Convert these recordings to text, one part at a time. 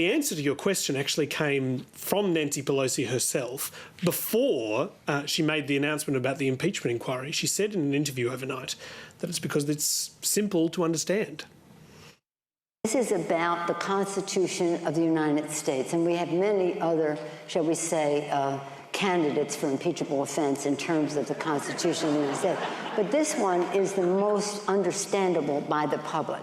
The answer to your question actually came from Nancy Pelosi herself before she made the announcement about the impeachment inquiry. She said in an interview overnight that it's because it's simple to understand. This is about the Constitution of the United States, and we have many other, shall we say, candidates for impeachable offense in terms of the Constitution of the United States. But this one is the most understandable by the public.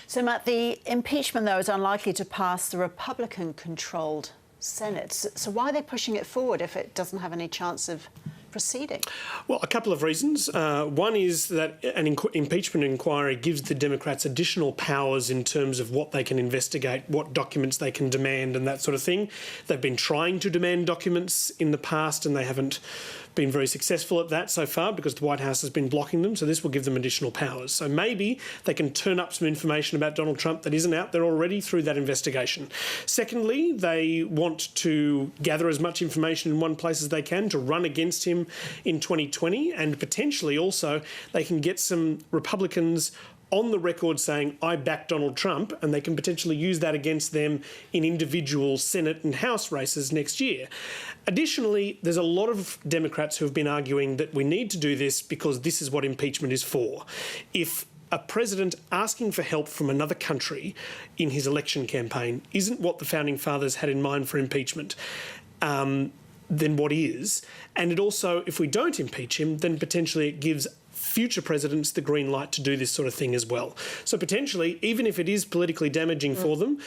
So, Matt, the impeachment, though, is unlikely to pass the Republican-controlled Senate. So why are they pushing it forward if it doesn't have any chance of proceeding? Well, a couple of reasons. One is that an impeachment inquiry gives the Democrats additional powers in terms of what they can investigate, what documents they can demand and that sort of thing. They've been trying to demand documents in the past and they haven't been very successful at that so far because the White House has been blocking them, so this will give them additional powers. So maybe they can turn up some information about Donald Trump that isn't out there already through that investigation. Secondly, they want to gather as much information in one place as they can to run against him in 2020, and potentially also they can get some Republicans on the record saying, I back Donald Trump, and they can potentially use that against them in individual Senate and House races next year. Additionally, there's a lot of Democrats who have been arguing that we need to do this because this is what impeachment is for. If a president asking for help from another country in his election campaign isn't what the Founding Fathers had in mind for impeachment, then what is? And it also, if we don't impeach him, then potentially it gives future presidents the green light to do this sort of thing as well. So potentially, even if it is politically damaging for them,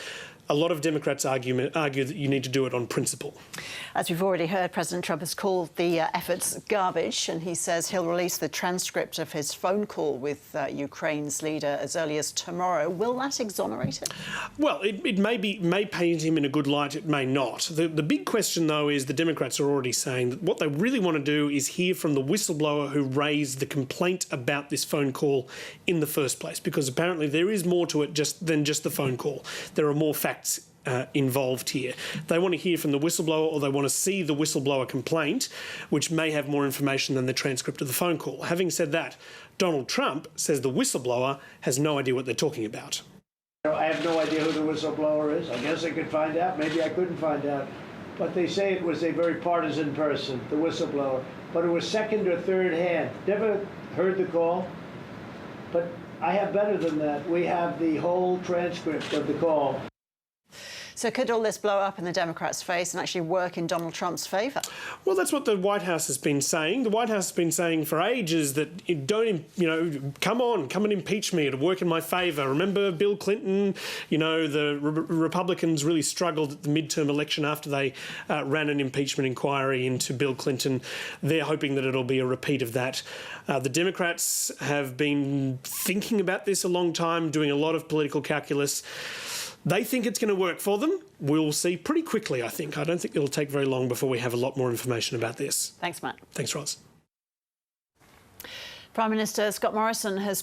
a lot of Democrats argue that you need to do it on principle. As we've already heard, President Trump has called the efforts garbage, and he says he'll release the transcript of his phone call with Ukraine's leader as early as tomorrow. Will that exonerate him? Well, it may paint him in a good light, it may not. The big question, though, is the Democrats are already saying that what they really want to do is hear from the whistleblower who raised the complaint about this phone call in the first place, because apparently there is more to it than just the phone call. There are more facts involved here. They want to hear from the whistleblower, or they want to see the whistleblower complaint, which may have more information than the transcript of the phone call. Having said that, Donald Trump says the whistleblower has no idea what they're talking about. I have no idea who the whistleblower is. I guess I could find out. Maybe I couldn't find out. But they say it was a very partisan person, the whistleblower. But it was second or third hand. Never heard the call. But I have better than that. We have the whole transcript of the call. So could all this blow up in the Democrats' face and actually work in Donald Trump's favour? Well, that's what the White House has been saying. The White House has been saying for ages that come and impeach me. It'll work in my favour. Remember Bill Clinton? The Republicans really struggled at the midterm election after they ran an impeachment inquiry into Bill Clinton. They're hoping that it'll be a repeat of that. The Democrats have been thinking about this a long time, doing a lot of political calculus. They think it's going to work for them. We'll see pretty quickly, I think. I don't think it'll take very long before we have a lot more information about this. Thanks, Matt. Thanks, Roz. Prime Minister Scott Morrison has